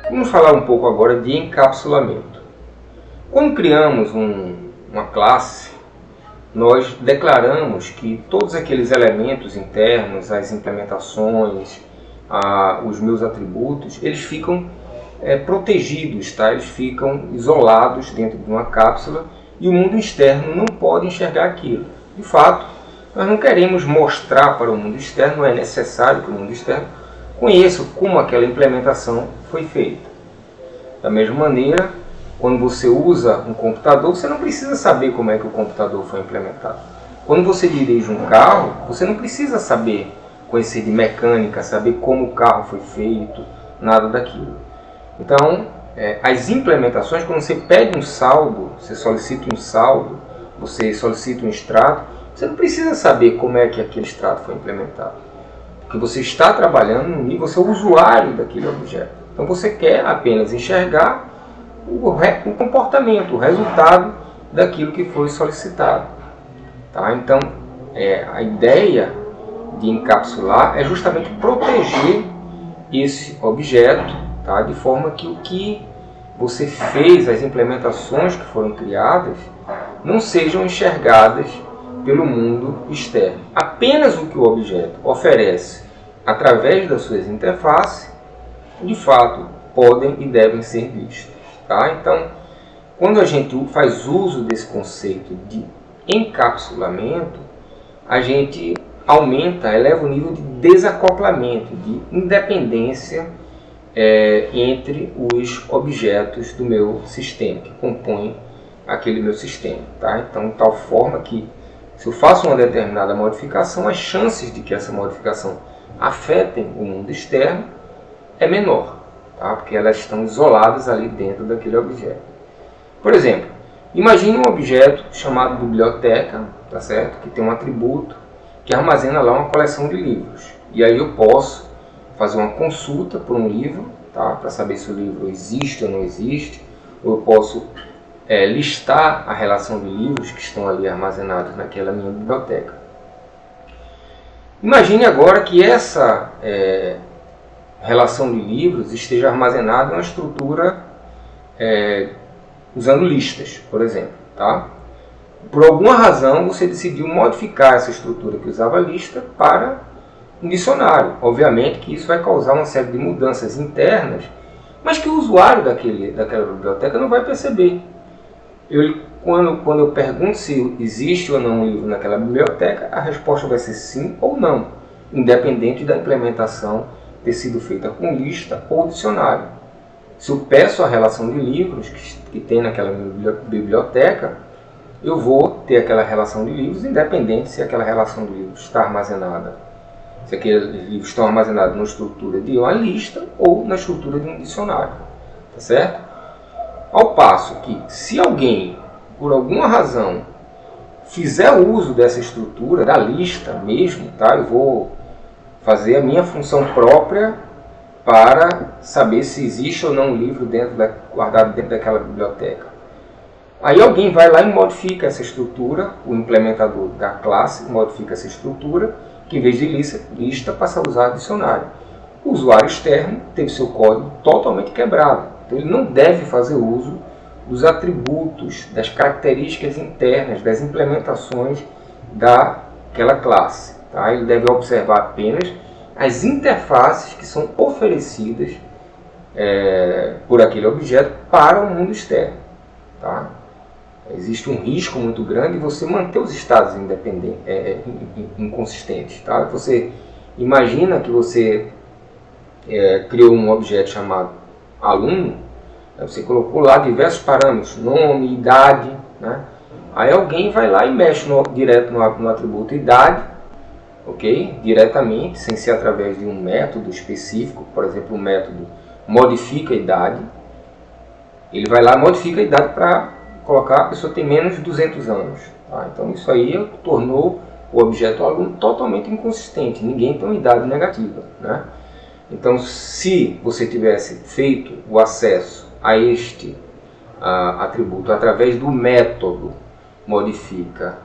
Vamos falar um pouco agora de encapsulamento. Quando criamos uma classe, nós declaramos que todos aqueles elementos internos, as implementações, os meus atributos, eles ficam protegidos, tá? Eles ficam isolados dentro de uma cápsula e o mundo externo não pode enxergar aquilo. De fato, nós não queremos mostrar para o mundo externo, não é necessário que o mundo externo conheça como aquela implementação foi feita. Da mesma maneira, quando você usa um computador, você não precisa saber como é que o computador foi implementado. Quando você dirige um carro, você não precisa saber, conhecer de mecânica, saber como o carro foi feito, nada daquilo. Então, as implementações, quando você pede um saldo, você solicita um saldo, você solicita um extrato, você não precisa saber como é que aquele extrato foi implementado. Porque você está trabalhando no nível, você é o usuário daquele objeto. Então você quer apenas enxergar o comportamento, o resultado daquilo que foi solicitado. Tá? Então, a ideia de encapsular é justamente proteger esse objeto, tá? De forma que o que você fez, as implementações que foram criadas, não sejam enxergadas pelo mundo externo. Apenas o que o objeto oferece através das suas interfaces, de fato, podem e devem ser vistos. Tá? Então, quando a gente faz uso desse conceito de encapsulamento, a gente aumenta, eleva o nível de desacoplamento, de independência entre os objetos do meu sistema, que compõem aquele meu sistema. Tá? Então, de tal forma que, se eu faço uma determinada modificação, as chances de que essa modificação afetem o mundo externo é menor, tá? Porque elas estão isoladas ali dentro daquele objeto. Por exemplo, imagine um objeto chamado biblioteca, tá certo? Que tem um atributo que armazena lá uma coleção de livros. E aí eu posso fazer uma consulta por um livro, tá? Para saber se o livro existe ou não existe. Ou eu posso listar a relação de livros que estão ali armazenados naquela minha biblioteca. Imagine agora que essa relação de livros esteja armazenada em uma estrutura usando listas, por exemplo. Tá? Por alguma razão você decidiu modificar essa estrutura que usava lista para um dicionário. Obviamente que isso vai causar uma série de mudanças internas, mas que o usuário daquela biblioteca não vai perceber. Quando eu pergunto se existe ou não um livro naquela biblioteca, a resposta vai ser sim ou não, independente da implementação ter sido feita com lista ou dicionário. Se eu peço a relação de livros que tem naquela biblioteca, eu vou ter aquela relação de livros, independente se aquela relação de livros está armazenada, se aqueles livros estão armazenados na estrutura de uma lista ou na estrutura de um dicionário. Tá certo? Ao passo que, se alguém, por alguma razão, fizer uso dessa estrutura, da lista mesmo, tá? Eu vou fazer a minha função própria para saber se existe ou não um livro guardado dentro daquela biblioteca. Aí alguém vai lá e modifica essa estrutura, o implementador da classe modifica essa estrutura, que em vez de lista passa a usar dicionário. O usuário externo teve seu código totalmente quebrado. Então ele não deve fazer uso dos atributos, das características internas, das implementações daquela classe. Tá? Ele deve observar apenas as interfaces que são oferecidas por aquele objeto para o mundo externo. Tá? Existe um risco muito grande de você manter os estados inconsistentes. Tá? Você imagina que você criou um objeto chamado aluno, você colocou lá diversos parâmetros, nome, idade, né? Aí alguém vai lá e mexe direto no atributo idade, ok? Diretamente, sem ser através de um método específico, por exemplo, o método modifica a idade. Ele vai lá e modifica a idade para colocar a pessoa tem menos de 200 anos. Tá? Então isso aí tornou o objeto aluno totalmente inconsistente, ninguém tem uma idade negativa, né? Então, se você tivesse feito o acesso a este atributo através do método modifica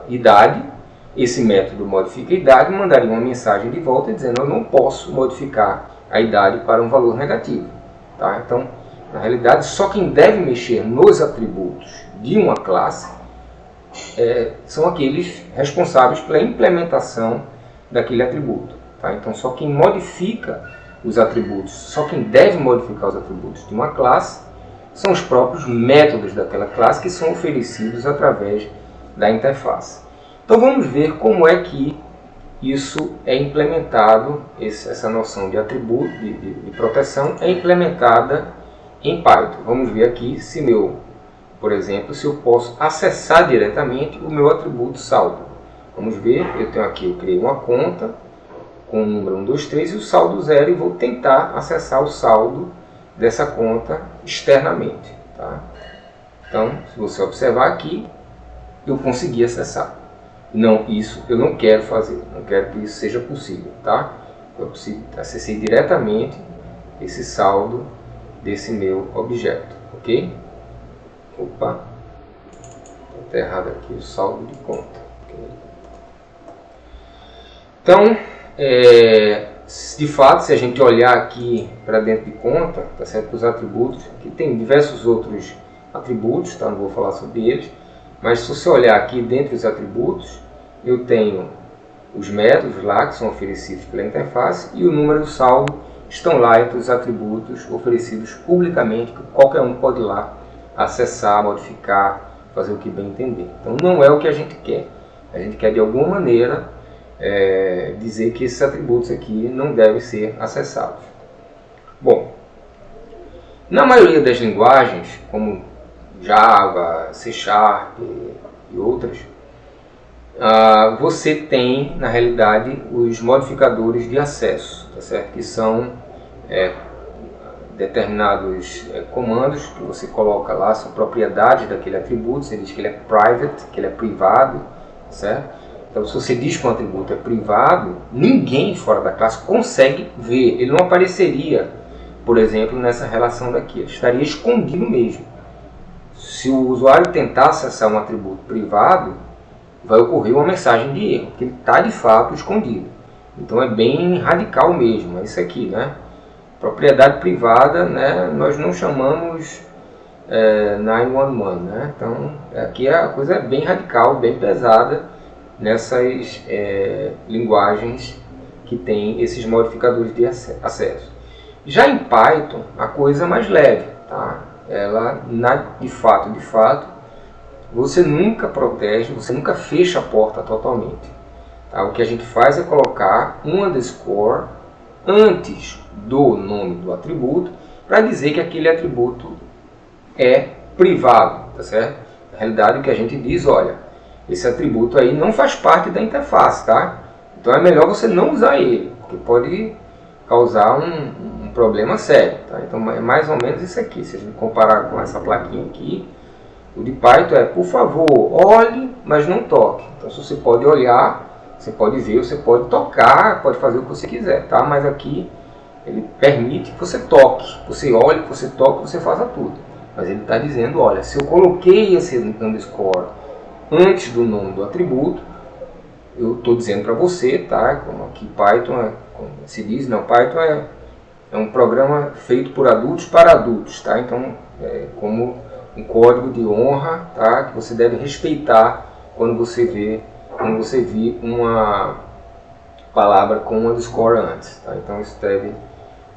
idade, esse método modifica a idade, mandaria uma mensagem de volta dizendo: eu não posso modificar a idade para um valor negativo. Tá? Então, na realidade, só quem deve mexer nos atributos de uma classe são aqueles responsáveis pela implementação daquele atributo. Tá? Então, só quem modifica os atributos, só quem deve modificar os atributos de uma classe são os próprios métodos daquela classe, que são oferecidos através da interface. Então vamos ver como é que isso é implementado, essa noção de atributo, de proteção, é implementada em Python. Vamos ver aqui se por exemplo, se eu posso acessar diretamente o meu atributo saldo. Vamos ver, eu criei uma conta com o número 123 e o saldo 0 e vou tentar acessar o saldo dessa conta externamente. Tá? Então, se você observar aqui, eu consegui acessar. Não, isso eu não quero fazer, não quero que isso seja possível. Tá? Eu acessei diretamente esse saldo desse meu objeto. Ok? Opa, está errado aqui o saldo de conta. Okay. Então, de fato, se a gente olhar aqui para dentro de conta, tá certo? Os atributos, aqui tem diversos outros atributos, tá? Não vou falar sobre eles, mas se você olhar aqui dentro dos atributos, eu tenho os métodos lá que são oferecidos pela interface e o número do saldo estão lá entre os atributos oferecidos publicamente, que qualquer um pode ir lá acessar, modificar, fazer o que bem entender. Então não é o que a gente quer. A gente quer de alguma maneira dizer que esses atributos aqui não devem ser acessados. Bom, na maioria das linguagens, como Java, C# e outras, você tem, na realidade, os modificadores de acesso, tá certo? Que são determinados comandos que você coloca lá, são propriedades daquele atributo. Você diz que ele é private, que ele é privado, certo? Então, se você diz que um atributo é privado, ninguém fora da classe consegue ver. Ele não apareceria, por exemplo, nessa relação daqui. Ele estaria escondido mesmo. Se o usuário tentar acessar um atributo privado, vai ocorrer uma mensagem de erro, porque ele está de fato escondido. Então é bem radical mesmo, é isso aqui, né? Propriedade privada, né? Nós não chamamos 911, né? Então aqui a coisa é bem radical, bem pesada nessas linguagens que tem esses modificadores de acesso. Já em Python a coisa é mais leve, tá? Ela, de fato, você nunca protege, você nunca fecha a porta totalmente. Tá? O que a gente faz é colocar um underscore antes do nome do atributo para dizer que aquele atributo é privado, tá certo? Na realidade, o que a gente diz, olha, esse atributo aí não faz parte da interface, tá? Então é melhor você não usar ele, porque pode causar um problema sério, tá? Então é mais ou menos isso aqui. Se a gente comparar com essa plaquinha aqui, o de Python é, por favor, olhe, mas não toque. Então se você pode olhar, você pode ver, você pode tocar, pode fazer o que você quiser, tá? Mas aqui ele permite que você toque, você olhe, que você toque, você faça tudo. Mas ele está dizendo, olha, se eu coloquei esse underscore antes do nome do atributo, eu estou dizendo para você, tá? Como aqui Python, como se diz, não, Python é um programa feito por adultos para adultos, tá? Então, é como um código de honra, tá? Que você deve respeitar quando você vê uma palavra com um underscore antes, tá? Então isso deve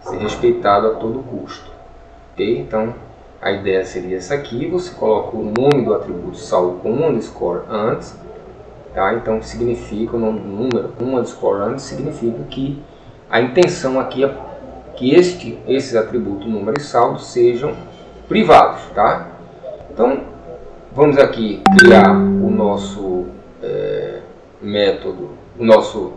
ser respeitado a todo custo, ok? Então a ideia seria essa aqui: você coloca o nome do atributo salvo com um underscore antes, tá? Então significa, o nome do número com um underscore antes significa que a intenção aqui é que esses atributos número e saldo sejam privados, tá? Então vamos aqui criar o nosso método, o nosso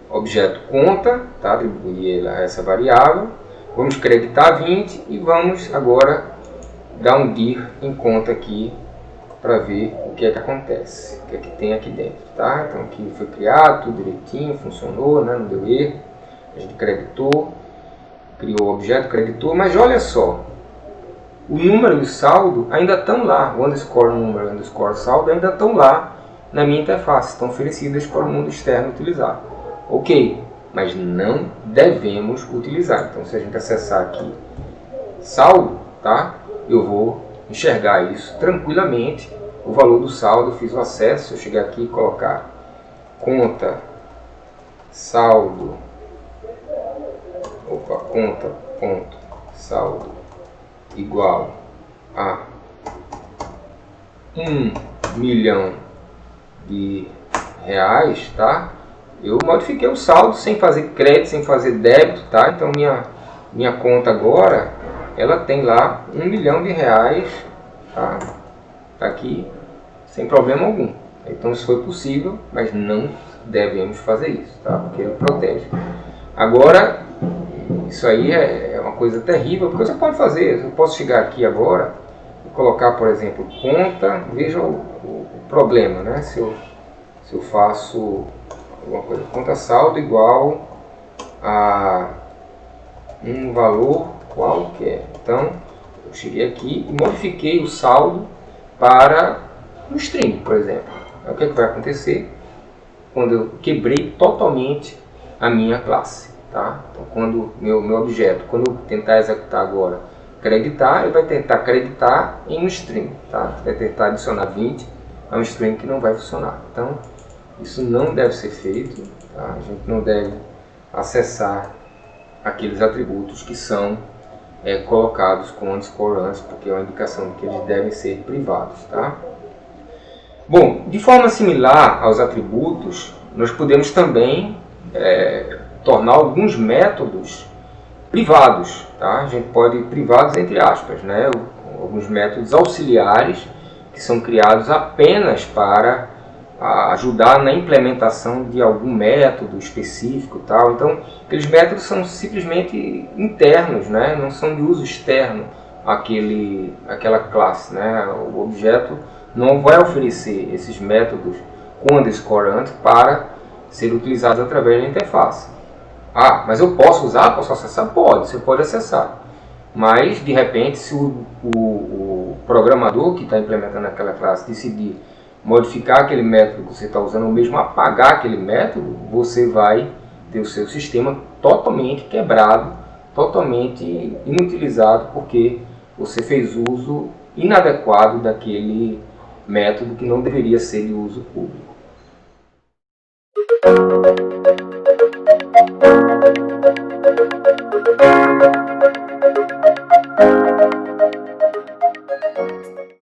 objeto conta, tá? Atribuir ele a essa variável. Vamos creditar 20 e vamos agora dar um dir em conta aqui para ver o que é que acontece, o que é que tem aqui dentro, tá? Então aqui foi criado, tudo direitinho, funcionou, né? Não deu erro. A gente creditou, criou o objeto, creditou, mas olha só, o número e o saldo ainda estão lá, o underscore número e o underscore saldo ainda estão lá na minha interface, estão oferecidas para o mundo externo utilizar. Ok, mas não devemos utilizar. Então, se a gente acessar aqui saldo, tá? Eu vou enxergar isso tranquilamente, o valor do saldo. Eu fiz o acesso, se eu chegar aqui e colocar conta saldo, conta ponto saldo igual a 1 milhão de reais, tá? Eu modifiquei o saldo sem fazer crédito, sem fazer débito, tá? Então minha conta agora, ela tem lá 1 milhão de reais, tá? Tá aqui sem problema algum. Então isso foi possível, mas não devemos fazer isso, tá? Porque ele protege. Agora, isso aí é uma coisa terrível, porque você pode fazer. Eu posso chegar aqui agora e colocar, por exemplo, conta. Veja o problema, né? Se eu faço alguma coisa, conta saldo igual a um valor qualquer. Então, eu cheguei aqui e modifiquei o saldo para um string, por exemplo. O que vai acontecer quando eu quebrei totalmente a minha classe, tá? Então, quando meu objeto, quando eu tentar executar agora, acreditar, ele vai tentar acreditar em um string, tá? Vai tentar adicionar 20 a um string que não vai funcionar. Então, isso não deve ser feito, tá? A gente não deve acessar aqueles atributos que são colocados com underscore antes, porque é uma indicação de que eles devem ser privados, tá? Bom, de forma similar aos atributos, nós podemos também tornar alguns métodos privados, tá? A gente pode, privados entre aspas, né? Alguns métodos auxiliares que são criados apenas para ajudar na implementação de algum método específico, tal. Então, aqueles métodos são simplesmente internos, né? Não são de uso externo àquela classe, né? O objeto não vai oferecer esses métodos com underscore antes para ser utilizados através da interface. Ah, mas eu posso usar? Posso acessar? Pode, você pode acessar. Mas, de repente, se o programador que está implementando aquela classe decidir modificar aquele método que você está usando, ou mesmo apagar aquele método, você vai ter o seu sistema totalmente quebrado, totalmente inutilizado, porque você fez uso inadequado daquele método que não deveria ser de uso público.